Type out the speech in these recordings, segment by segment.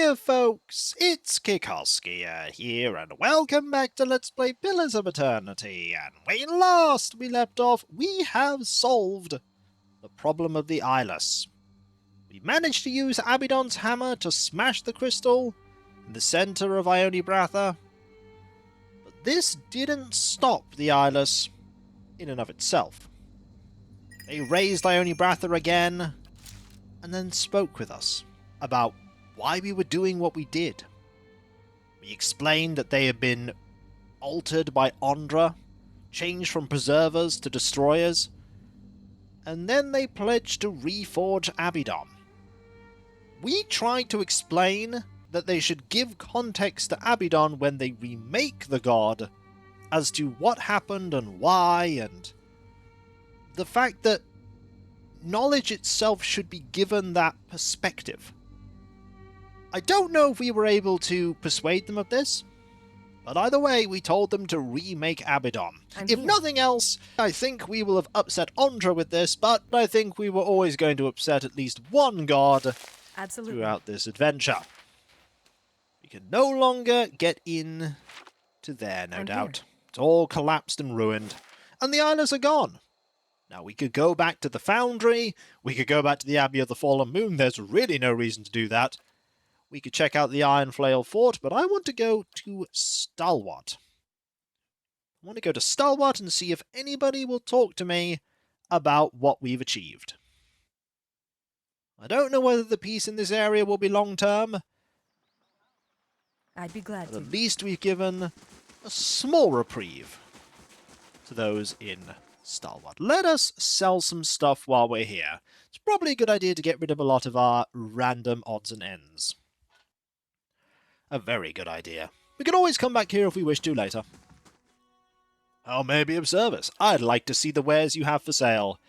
Hiya folks, it's Kikoskia here, and welcome back to Let's Play Pillars of Eternity, and when last we left off, we have solved the problem of the eyeless. We managed to use Abaddon's hammer to smash the crystal in the center of Ionibratha, but this didn't stop the eyeless in and of itself. They raised Ionibratha again, and then spoke with us about why we were doing what we did. We explained that they had been altered by Ondra, changed from preservers to destroyers, and then they pledged to reforge Abaddon. We tried to explain that they should give context to Abaddon when they remake the god as to what happened and why, and the fact that knowledge itself should be given that perspective. I don't know if we were able to persuade them of this, but either way, we told them to remake Abaddon. If nothing else, I think we will have upset Ondra with this, but I think we were always going to upset at least one god throughout this adventure. We can no longer get in to there, no doubt. It's all collapsed and ruined, and the islands are gone. Now, we could go back to the Foundry, we could go back to the Abbey of the Fallen Moon, there's really no reason to do that. We could check out the Iron Flail Fort, but I want to go to Stalwart. I want to go to Stalwart and see if anybody will talk to me about what we've achieved. I don't know whether the peace in this area will be long-term. I'd be glad to. At least we've given a small reprieve to those in Stalwart. Let us sell some stuff while we're here. It's probably a good idea to get rid of a lot of our random odds and ends. A very good idea. We can always come back here if we wish to later. How may I be of service? I'd like to see the wares you have for sale.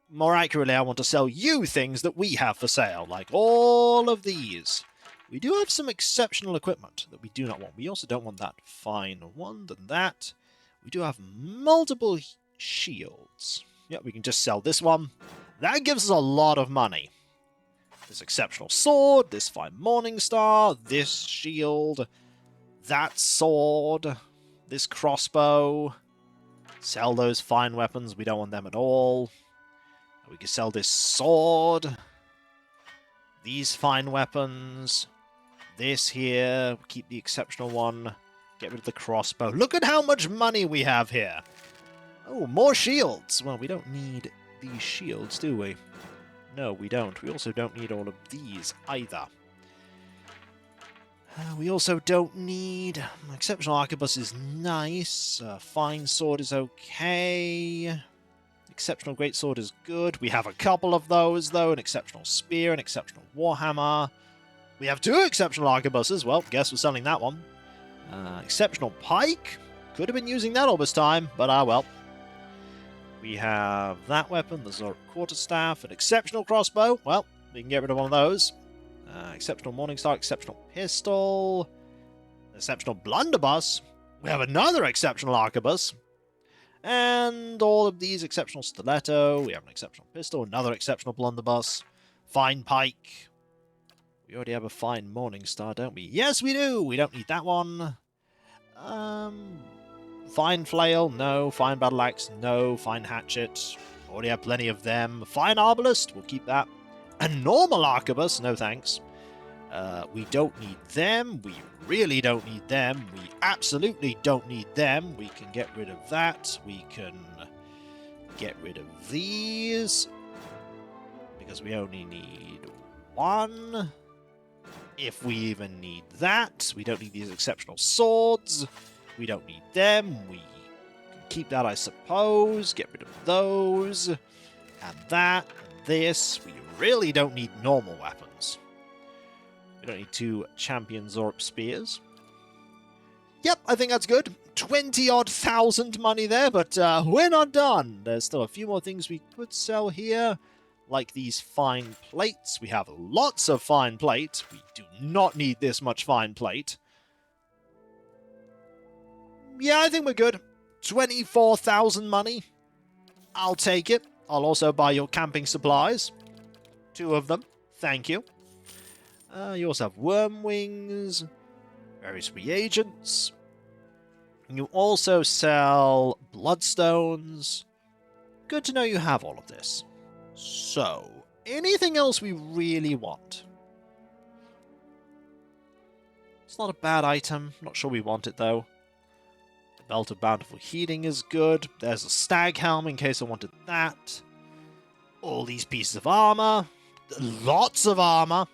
More accurately, I want to sell you things that we have for sale, like all of these. We do have some exceptional equipment that we do not want. We also don't want that fine one than that. We do have multiple shields. Yep, we can just sell this one. That gives us a lot of money. This exceptional sword, this fine morning star, this shield, that sword, this crossbow. Sell those fine weapons, we don't want them at all. We can sell this sword, these fine weapons, this here, keep the exceptional one, get rid of the crossbow. Look at how much money we have here! Oh, more shields! Well, we don't need these shields, do we? No, we don't. We also don't need all of these either. We also don't need... Exceptional arquebus is nice. Fine sword is okay. Exceptional greatsword is good. We have a couple of those, though. An exceptional spear, an exceptional warhammer. We have two exceptional arquebuses. Well, guess we're selling that one. Exceptional pike. Could have been using that all this time, but well. We have that weapon, the Zork Quarterstaff, an exceptional crossbow. Well, we can get rid of one of those. Exceptional Morningstar, exceptional pistol, exceptional blunderbuss. We have another exceptional arquebus. And all of these exceptional stiletto. We have an exceptional pistol, another exceptional blunderbuss, fine pike. We already have a fine Morningstar, don't we? Yes, we do! We don't need that one. Fine flail, no. Fine battle axe, no. Fine hatchet, already have plenty of them. Fine arbalist, we'll keep that. A normal arquebus, no thanks. We don't need them. We really don't need them. We absolutely don't need them. We can get rid of that. We can get rid of these, because we only need one. If we even need that. We don't need these exceptional swords. We don't need them. We can keep that, I suppose. Get rid of those. And that. And this. We really don't need normal weapons. We don't need two champion Zorp spears. Yep, I think that's good. 20-odd thousand money there, but we're not done. There's still a few more things we could sell here, like these fine plates. We have lots of fine plate. We do not need this much fine plate. Yeah, I think we're good. 24,000 money. I'll take it. I'll also buy your camping supplies. 2 of them. Thank you. You also have worm wings, various reagents. You also sell bloodstones. Good to know you have all of this. So, anything else we really want? It's not a bad item. Not sure we want it, though. The Belt of Bountiful Heating is good. There's a stag helm in case I wanted that. All these pieces of armor. Lots of armor.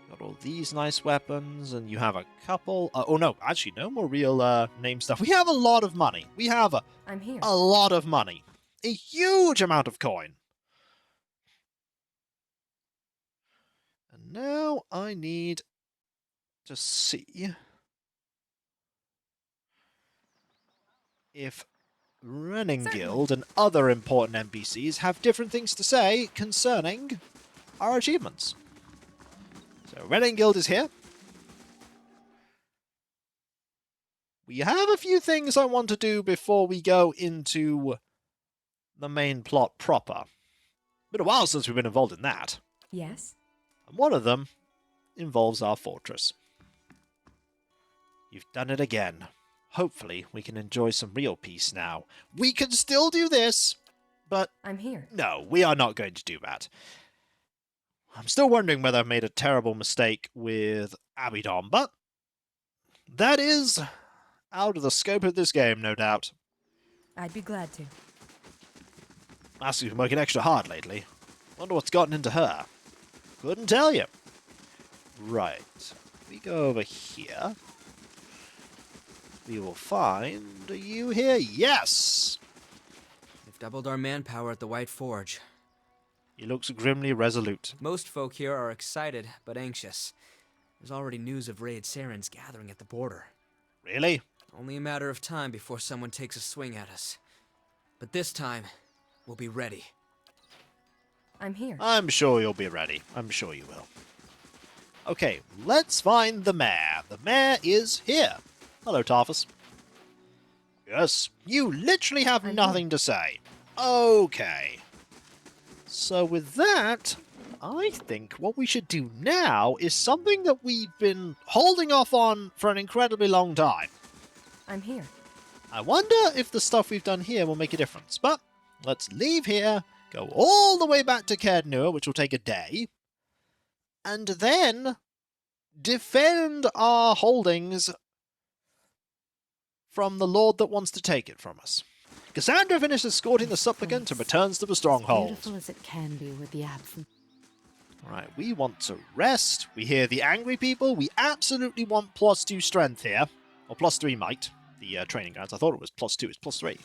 Got all these nice weapons, and you have a couple... oh, no, actually, no more real name stuff. We have a lot of money. We have I'm here. a lot of money. A huge amount of coin. And now I need to see if Renningild and other important NPCs have different things to say concerning our achievements. So Renningild is here. We have a few things I want to do before we go into the main plot proper. Been a while since we've been involved in that. Yes? And one of them involves our fortress. You've done it again. Hopefully, we can enjoy some real peace now. We can still do this, but I'm here. no, we are not going to do that. I'm still wondering whether I've made a terrible mistake with Abidon, but that is out of the scope of this game, no doubt. I'd be glad to. Master's been working extra hard lately. Wonder what's gotten into her. Couldn't tell you. Right. We go over here. We will find you here. Yes! They've doubled our manpower at the White Forge. He looks grimly resolute. Most folk here are excited, but anxious. There's already news of raid Sarens gathering at the border. Really? Only a matter of time before someone takes a swing at us. But this time, we'll be ready. I'm here. I'm sure you'll be ready. I'm sure you will. Okay, let's find the mayor. The mayor is here. Hello, Tarfus. Yes, you literally have nothing to say. Okay. So with that, I think what we should do now is something that we've been holding off on for an incredibly long time. I'm here. I wonder if the stuff we've done here will make a difference, but let's leave here, go all the way back to Caed Nua, which will take a day, and then defend our holdings from the Lord that wants to take it from us. Cassandra finishes escorting the supplicant and returns to the stronghold. Beautiful as it can be with the absence. Right, we want to rest. We hear the angry people. We absolutely want +2 strength here. Or +3 might. The training grounds. I thought it was +2. It's +3.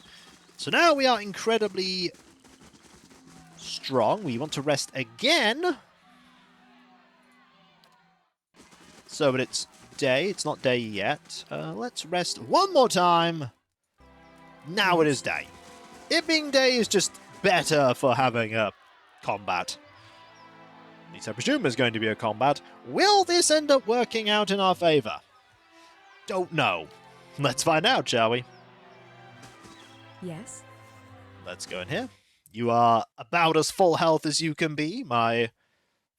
So now we are incredibly strong. We want to rest again. So, but it's day. It's not day yet. Let's rest one more time. Now it is day. It being day is just better for having a combat. At least I presume there's going to be a combat. Will this end up working out in our favor? Don't know. Let's find out, shall we? Yes? Let's go in here. You are about as full health as you can be, my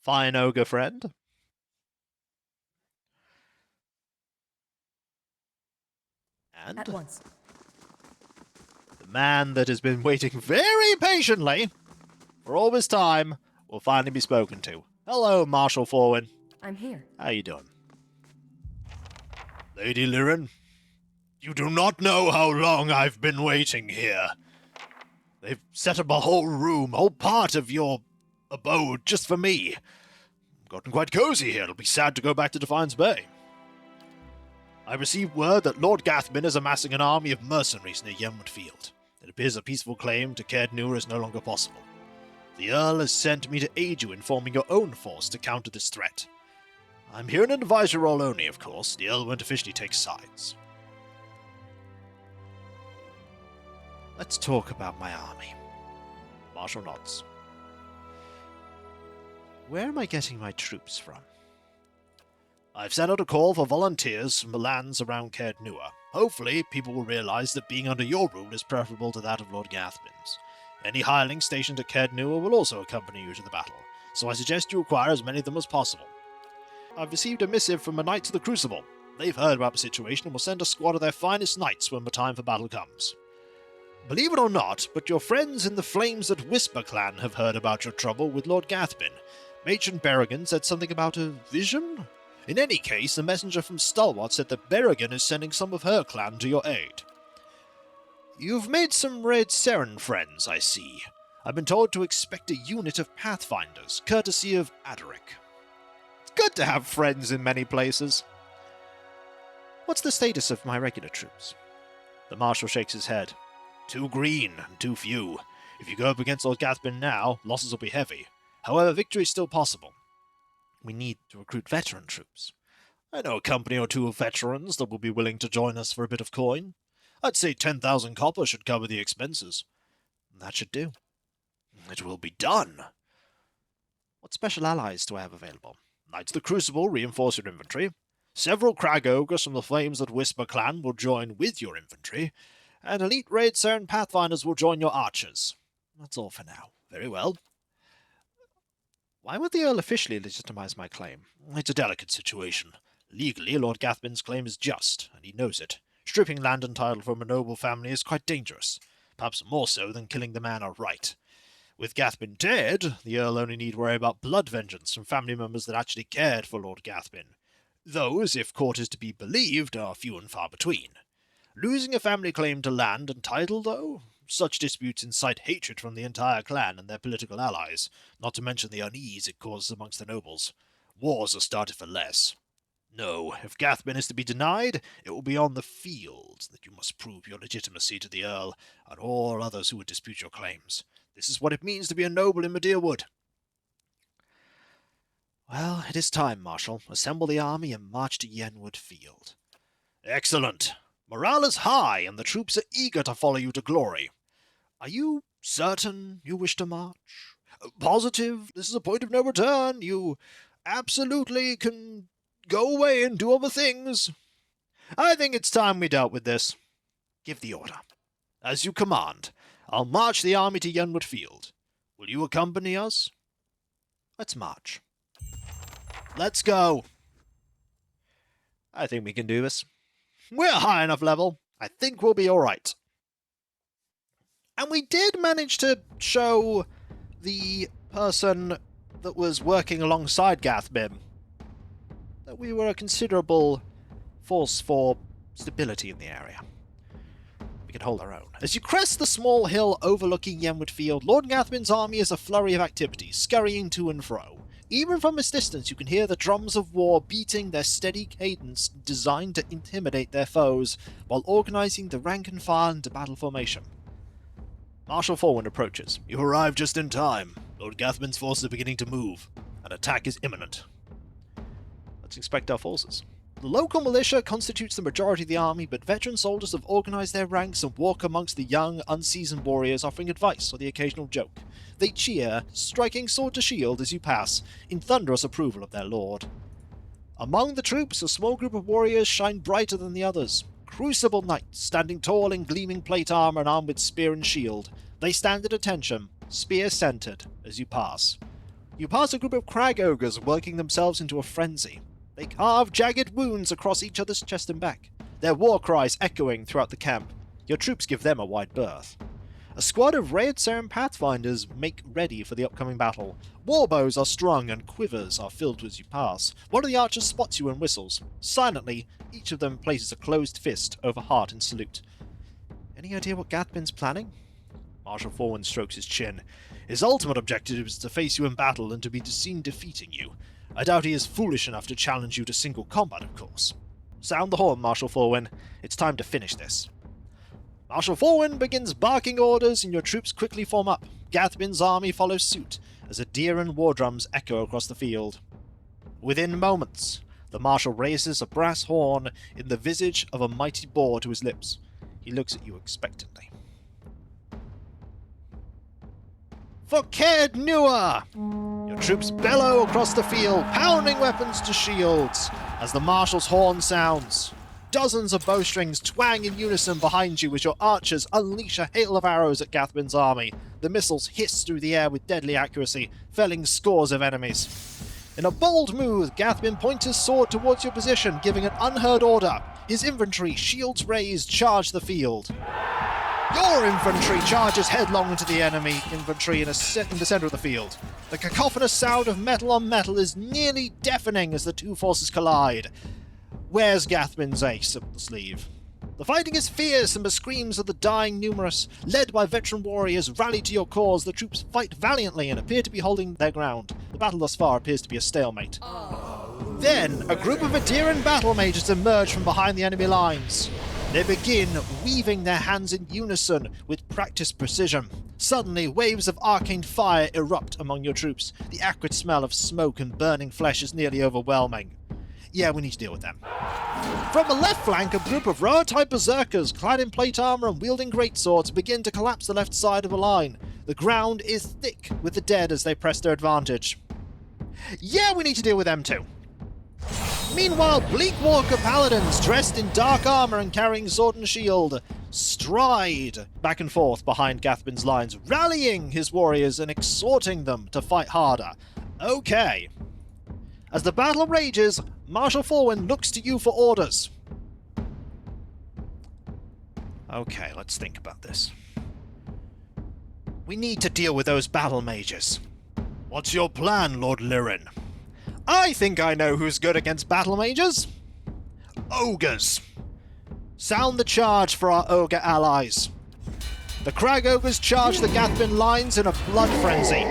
fine ogre friend. And At once. the man that has been waiting very patiently for all this time will finally be spoken to. Hello, Marshal Forwin. I'm here. How you doing? Lady Liren, you do not know how long I've been waiting here. They've set up a whole room, a whole part of your abode just for me. Gotten quite cozy here. It'll be sad to go back to Defiance Bay. I received word that Lord Gathbin is amassing an army of mercenaries near Yenwood Field. It appears a peaceful claim to Caed Nua is no longer possible. The Earl has sent me to aid you in forming your own force to counter this threat. I'm here in an advisory role only, of course. The Earl won't officially take sides. Let's talk about my army. Marshal nods. Where am I getting my troops from? I've sent out a call for volunteers from the lands around Caed Nua. Hopefully, people will realize that being under your rule is preferable to that of Lord Gathbin's. Any hirelings stationed at Caed Nua will also accompany you to the battle. so I suggest you acquire as many of them as possible. I've received a missive from a Knights of the Crucible. They've heard about the situation and will send a squad of their finest knights when the time for battle comes. Believe it or not, but your friends in the Flames that Whisper clan have heard about your trouble with Lord Gathbin. Matron Berrigan said something about a vision? In any case, the messenger from Stalwart said that Berrigan is sending some of her clan to your aid. You've made some Red Seren friends, I see. I've been told to expect a unit of Pathfinders, courtesy of Adaric. It's good to have friends in many places. What's the status of my regular troops? The Marshal shakes his head. Too green and too few. If you go up against Lord Gathbin now, losses will be heavy. However, victory is still possible. We need to recruit veteran troops. I know a company or two of veterans that will be willing to join us for a bit of coin. I'd say 10,000 copper should cover the expenses. That should do. It will be done. What special allies do I have available? Knights of the Crucible reinforce your infantry. Several crag ogres from the Flames that Whisper clan will join with your infantry, and elite Raid Seren Pathfinders will join your archers. That's all for now. Very well. Why would the Earl officially legitimize my claim? It's a delicate situation. Legally, Lord Gathbin's claim is just, and he knows it. Stripping land and title from a noble family is quite dangerous, perhaps more so than killing the man outright. With Gathbin dead, the Earl only need worry about blood vengeance from family members that actually cared for Lord Gathbin. Those, if court is to be believed, are few and far between. Losing a family claim to land and title, though? Such disputes incite hatred from the entire clan and their political allies, not to mention the unease it causes amongst the nobles. Wars are started for less. No, if Gathbin is to be denied, it will be on the field that you must prove your legitimacy to the Earl and all others who would dispute your claims. This is what it means to be a noble in Dyrwood. Well, it is time, Marshal. Assemble the army and march to Yenwood Field. Excellent. Morale is high, and the troops are eager to follow you to glory. Are you certain you wish to march? Positive? This is a point of no return. You absolutely can go away and do other things. I think it's time we dealt with this. Give the order. As you command. I'll march the army to Yenwood Field. Will you accompany us? Let's march. Let's go. I think we can do this. We're high enough level. I think we'll be alright. And we did manage to show the person that was working alongside Gathbin that we were a considerable force for stability in the area. We can hold our own. As you crest the small hill overlooking Yenwood Field, Lord Gathbin's army is a flurry of activity, scurrying to and fro. Even from this distance you can hear the drums of war beating their steady cadence designed to intimidate their foes, while organising the rank and file into battle formation. Marshal Forward approaches. You arrive just in time. Lord Gathbin's forces are beginning to move. An attack is imminent. Let's inspect our forces. The local militia constitutes the majority of the army, but veteran soldiers have organised their ranks and walk amongst the young, unseasoned warriors offering advice or the occasional joke. They cheer, striking sword to shield as you pass, in thunderous approval of their lord. Among the troops, a small group of warriors shine brighter than the others. Crucible knights, standing tall in gleaming plate armour and armed with spear and shield. They stand at attention, spear centred, as you pass. You pass a group of crag ogres working themselves into a frenzy. They carve jagged wounds across each other's chest and back, their war cries echoing throughout the camp. Your troops give them a wide berth. A squad of Raid Seren Pathfinders make ready for the upcoming battle. Warbows are strung and quivers are filled as you pass. One of the archers spots you and whistles. Silently, each of them places a closed fist over heart in salute. Any idea what Gathbin's planning? Marshal Forward strokes his chin. His ultimate objective is to face you in battle and to be seen defeating you. I doubt he is foolish enough to challenge you to single combat, of course. Sound the horn, Marshal Forward. It's time to finish this. Marshal Forward begins barking orders and your troops quickly form up. Gathbin's army follows suit as a deer and war drums echo across the field. Within moments, the Marshal raises a brass horn in the visage of a mighty boar to his lips. He looks at you expectantly. For Caed Nua! Your troops bellow across the field, pounding weapons to shields as the Marshal's horn sounds. Dozens of bowstrings twang in unison behind you as your archers unleash a hail of arrows at Gathbin's army. The missiles hiss through the air with deadly accuracy, felling scores of enemies. In a bold move, Gathbin points his sword towards your position, giving an unheard order. His infantry, shields raised, charge the field. Your infantry charges headlong into the enemy infantry in the center of the field. The cacophonous sound of metal on metal is nearly deafening as the two forces collide. Where's Gathbin's ace up the sleeve? The fighting is fierce and the screams of the dying numerous. Led by veteran warriors rallied to your cause, the troops fight valiantly and appear to be holding their ground. The battle thus far appears to be a stalemate. Then, a group of Adiran battle mages emerge from behind the enemy lines. They begin weaving their hands in unison with practiced precision. Suddenly, waves of arcane fire erupt among your troops. The acrid smell of smoke and burning flesh is nearly overwhelming. Yeah, we need to deal with them. From the left flank, a group of Roa-type berserkers, clad in plate armor and wielding greatswords, begin to collapse the left side of the line. The ground is thick with the dead as they press their advantage. Yeah, we need to deal with them too. Meanwhile, Bleakwalker paladins, dressed in dark armor and carrying sword and shield, stride back and forth behind Gathbin's lines, rallying his warriors and exhorting them to fight harder. Okay. As the battle rages, Marshal Forwin looks to you for orders. Okay, let's think about this. We need to deal with those battle mages. What's your plan, Lord Lirin? I think I know who's good against battle mages. Ogres. Sound the charge for our ogre allies. The Crag Ogres charge the Gathbin lines in a blood frenzy.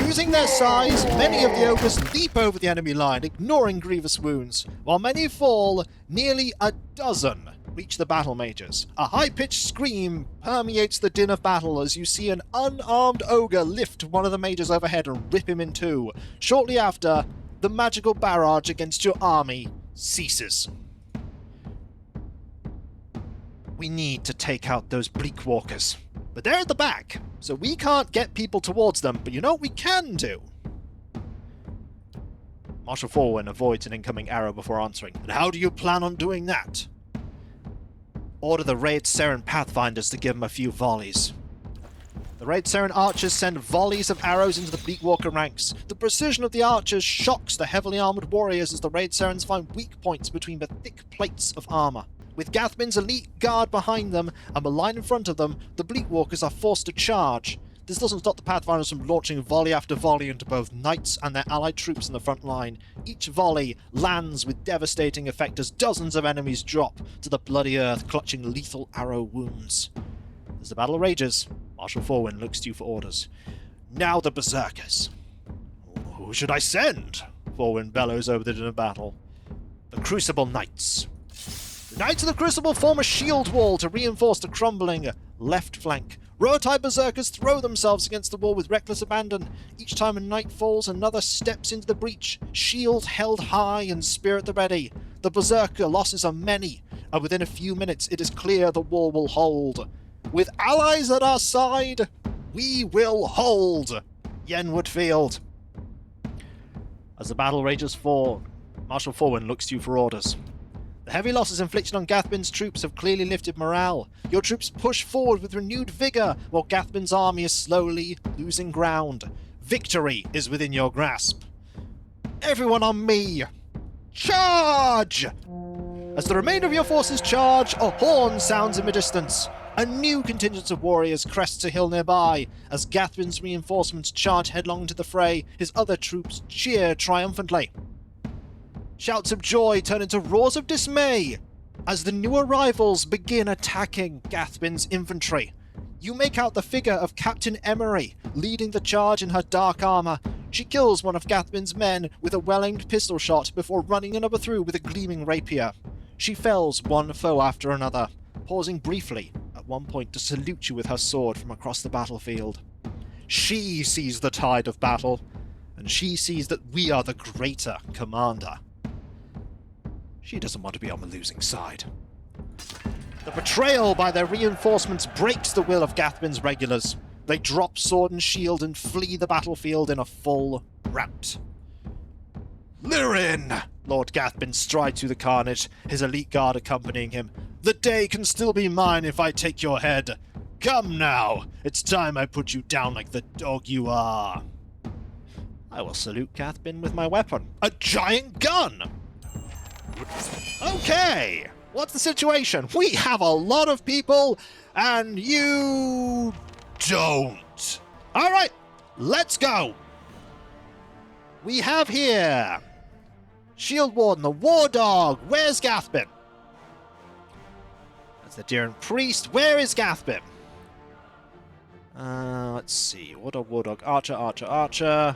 Using their size, many of the ogres leap over the enemy line, ignoring grievous wounds. While many fall, nearly a dozen reach the battle mages. A high-pitched scream permeates the din of battle as you see an unarmed ogre lift one of the mages overhead and rip him in two. Shortly after, the magical barrage against your army ceases. We need to take out those Bleakwalkers. But they're at the back, so we can't get people towards them, but you know what we can do? Marshal Forwin avoids an incoming arrow before answering. And how do you plan on doing that? Order the Raid Seren Pathfinders to give them a few volleys. The Raid Seren archers send volleys of arrows into the Bleakwalker ranks. The precision of the archers shocks the heavily armored warriors as the Raid Serens find weak points between the thick plates of armor. With Gathbin's elite guard behind them and the line in front of them, the Bleakwalkers are forced to charge. This doesn't stop the Pathfinders from launching volley after volley into both knights and their allied troops in the front line. Each volley lands with devastating effect as dozens of enemies drop to the bloody earth, clutching lethal arrow wounds. As the battle rages, Marshal Forwin looks to you for orders. Now the Berserkers. Who should I send? Forwin bellows over the din of battle. The Crucible Knights. The Knights of the Crucible form a shield wall to reinforce the crumbling left flank. Roa-type berserkers throw themselves against the wall with reckless abandon. Each time a knight falls, another steps into the breach, shield held high and spear at the ready. The berserker losses are many, and within a few minutes it is clear the wall will hold. With allies at our side, we will hold Yenwood Field. As the battle rages forward, Marshal Forwin looks to you for orders. The heavy losses inflicted on Gathbin's troops have clearly lifted morale. Your troops push forward with renewed vigor, while Gathbin's army is slowly losing ground. Victory is within your grasp. Everyone on me! Charge! As the remainder of your forces charge, a horn sounds in the distance. A new contingent of warriors crests a hill nearby. As Gathbin's reinforcements charge headlong into the fray, his other troops cheer triumphantly. Shouts of joy turn into roars of dismay as the new arrivals begin attacking Gathbin's infantry. You make out the figure of Captain Emery leading the charge in her dark armor. She kills one of Gathbin's men with a well-aimed pistol shot before running another through with a gleaming rapier. She fells one foe after another, pausing briefly at one point to salute you with her sword from across the battlefield. She sees the tide of battle, and she sees that we are the greater commander. She doesn't want to be on the losing side. The betrayal by their reinforcements breaks the will of Gathbin's regulars. They drop sword and shield and flee the battlefield in a full rout. Lirin! Lord Gathbin strides through the carnage, his elite guard accompanying him. The day can still be mine if I take your head. Come now, it's time I put you down like the dog you are. I will salute Gathbin with my weapon. A giant gun! Okay, what's the situation? We have a lot of people, and you don't. Alright, let's go. We have here Shield Warden, the War Dog. Where's Gathbin? That's the Dyrwood Priest. Where is Gathbin? Let's see. War Dog, Archer, Archer, Archer.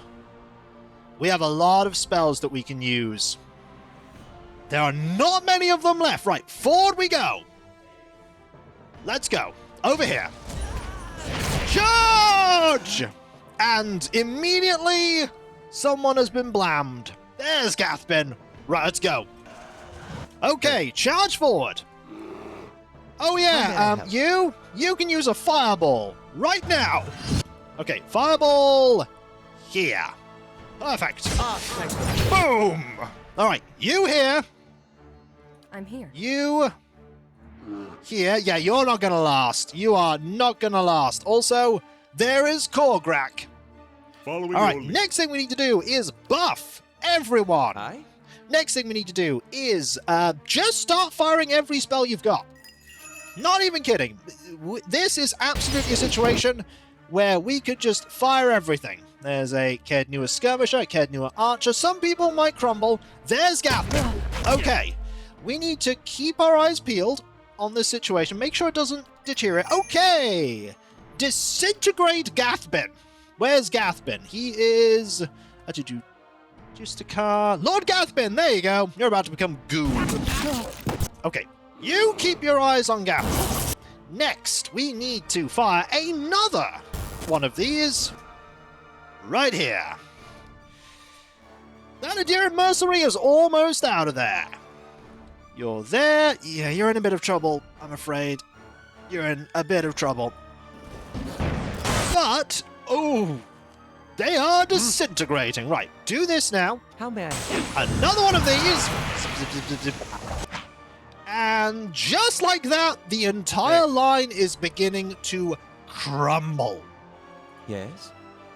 We have a lot of spells that we can use. There are not many of them left. Right, forward we go. Let's go. Over here. Charge! And immediately, someone has been blammed. There's Gathbin. Right, let's go. Okay, charge forward. Oh yeah, you can use a fireball right now. Okay, fireball here. Perfect. Boom! Alright, you here. I'm here. You here. Yeah, you're not gonna last. You are not gonna last. Also, there is Korgrak. Alright, next thing we need to do is buff everyone. Hi? Next thing we need to do is just start firing every spell you've got. Not even kidding. This is absolutely a situation where we could just fire everything. There's a Caed Nua Skirmisher, a Caed Nua Archer. Some people might crumble. There's Gathbin. Okay. We need to keep our eyes peeled on this situation. Make sure it doesn't deteriorate. Okay. Disintegrate Gathbin. Where's Gathbin? He is... just a car. Lord Gathbin, there you go. You're about to become goo. Okay. You keep your eyes on Gathbin. Next, we need to fire another one of these. Right here. That Dyrwood Mercenary is almost out of there. You're there. Yeah, you're in a bit of trouble, I'm afraid. You're in a bit of trouble. But, oh, they are disintegrating. Right, do this now. How may I? Another one of these. And just like that, the entire line is beginning to crumble. Yes?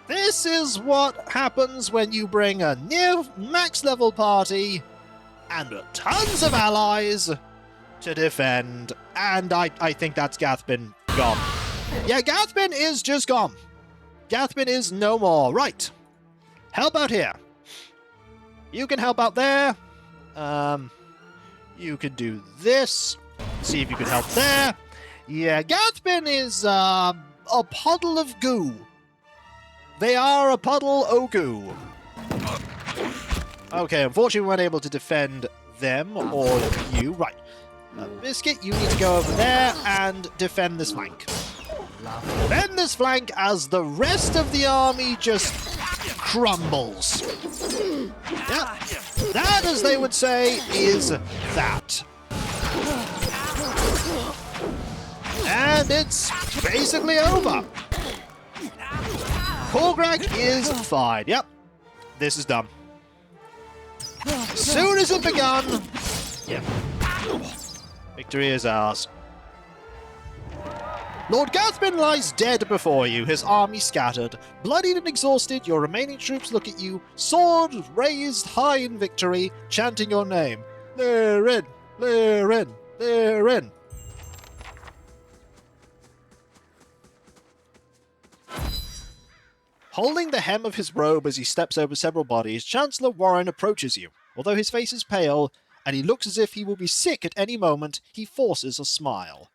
This is what happens when you bring a near max level party and tons of allies to defend. And I think that's Gathbin gone. Yeah, Gathbin is just gone. Gathbin is no more. Right. Help out here. You can help out there. You could do this. See if you can help there. Yeah, Gathbin is a puddle of goo. They are a puddle of goo. Okay, unfortunately we weren't able to defend them or you. Right. Biscuit, you need to go over there and defend this flank. Defend this flank as the rest of the army just crumbles. Yeah. That, as they would say, is that. And it's basically over. Korgrak is fine. Yep. This is done. Soon as it begun, yep. Victory is ours. Lord Gathbin lies dead before you, his army scattered. Bloodied and exhausted, your remaining troops look at you, sword raised high in victory, chanting your name. They're in, they're in, they're in. Holding the hem of his robe as he steps over several bodies, Chancellor Warren approaches you. Although his face is pale, and he looks as if he will be sick at any moment, he forces a smile.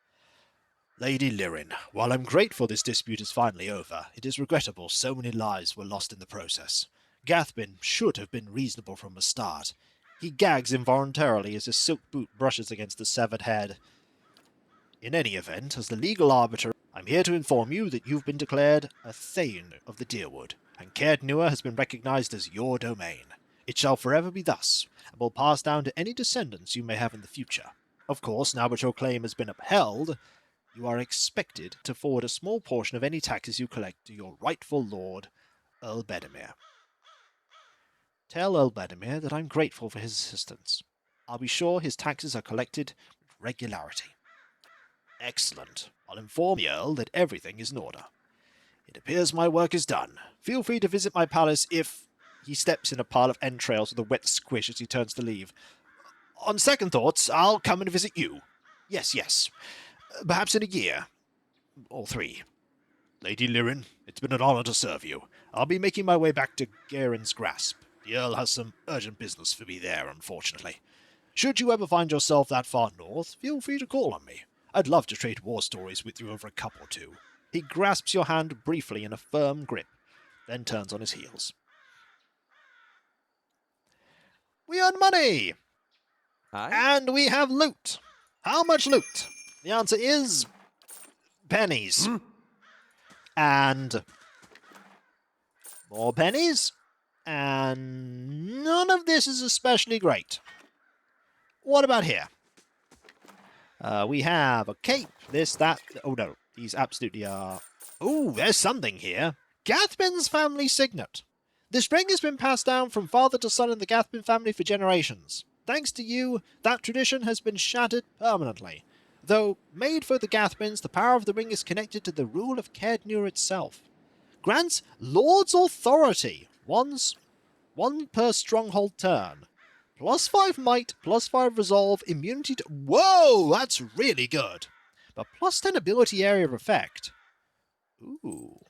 Lady Lyrin, while I'm grateful this dispute is finally over, it is regrettable so many lives were lost in the process. Gathbin should have been reasonable from the start. He gags involuntarily as his silk boot brushes against the severed head. In any event, as the legal arbiter, I'm here to inform you that you've been declared a Thane of the Dyrwood, and Caed Nua has been recognized as your domain. It shall forever be thus, and will pass down to any descendants you may have in the future. Of course, now that your claim has been upheld, you are expected to forward a small portion of any taxes you collect to your rightful lord, Earl Bedimere. Tell Earl Vladimir that I'm grateful for his assistance. I'll be sure his taxes are collected with regularity. Excellent. I'll inform the Earl that everything is in order. It appears my work is done. Feel free to visit my palace if... He steps in a pile of entrails with a wet squish as he turns to leave. On second thoughts, I'll come and visit you. Yes, yes. Perhaps in a year. Or 3. Lady Lirin, it's been an honor to serve you. I'll be making my way back to Garen's Grasp. The Earl has some urgent business for me there, unfortunately. Should you ever find yourself that far north, feel free to call on me. I'd love to trade war stories with you over a cup or two. He grasps your hand briefly in a firm grip, then turns on his heels. We earn money! Aye? And we have loot. How much loot? The answer is... pennies. And... more pennies. And none of this is especially great. What about here? We have a cape, this, that... oh no, these absolutely are... ooh, there's something here. Gathbin's family signet. This ring has been passed down from father to son in the Gathbin family for generations. Thanks to you, that tradition has been shattered permanently. Though made for the Gathbins, the power of the ring is connected to the rule of Caed Nua itself. Grants Lord's authority, one per stronghold turn. +5 might, +5 resolve, immunity to... whoa, that's really good. But +10 ability area of effect. Ooh,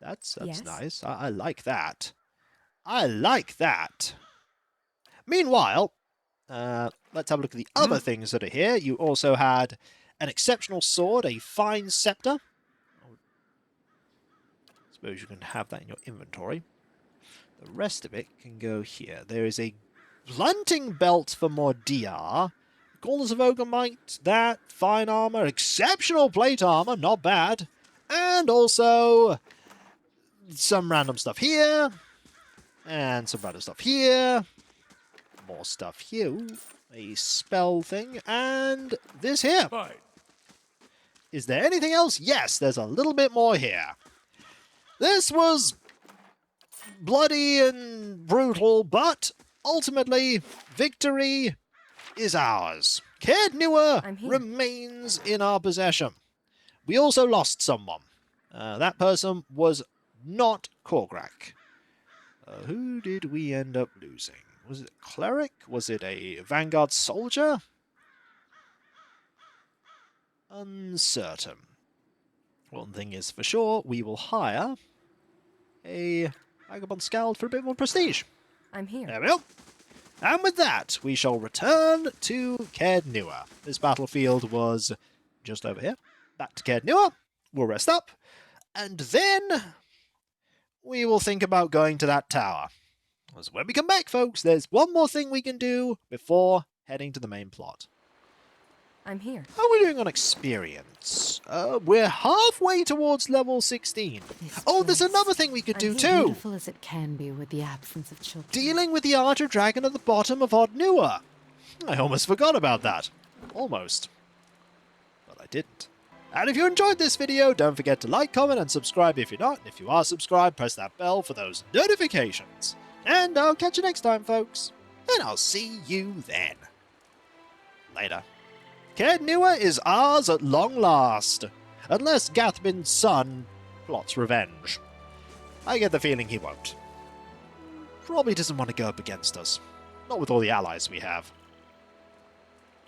that's Yes? nice. I like that. I like that. Meanwhile, let's have a look at the other things that are here. You also had an exceptional sword, a fine scepter. I suppose you can have that in your inventory. The rest of it can go here. There is a blunting belt for Mordia. Corners of Ogre Might, that, fine armor, exceptional plate armor, not bad. And also some random stuff here. And some random stuff here. More stuff here. Ooh, a spell thing. And this here. Fine. Is there anything else? Yes, there's a little bit more here. This was bloody and brutal, but ultimately, victory is ours. Caed Nua I'm here. remains in our possession. We also lost someone. That person was not Korgrak. Who did we end up losing? Was it a cleric? Was it a vanguard soldier? Uncertain. One thing is for sure, we will hire a vagabond skald for a bit more prestige. I'm here. There we go. And with that, we shall return to Caed Nua. This battlefield was just over here. Back to Caed Nua. We'll rest up. And then we will think about going to that tower. Because when we come back, folks, there's one more thing we can do before heading to the main plot. I'm here. How are we doing on experience? We're halfway towards level 16. This Oh, there's place, another thing we could do I'm too. beautiful as it can be with the absence of children. Dealing with the Archer Dragon at the bottom of Odd Nua. I almost forgot about that. Almost. But I didn't. And if you enjoyed this video, don't forget to like, comment, and subscribe if you're not. And if you are subscribed, press that bell for those notifications. And I'll catch you next time, folks. And I'll see you then. Later. Caed Nua is ours at long last. Unless Gathbin's son plots revenge. I get the feeling he won't. Probably doesn't want to go up against us. Not with all the allies we have.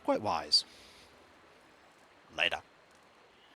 Quite wise. Later.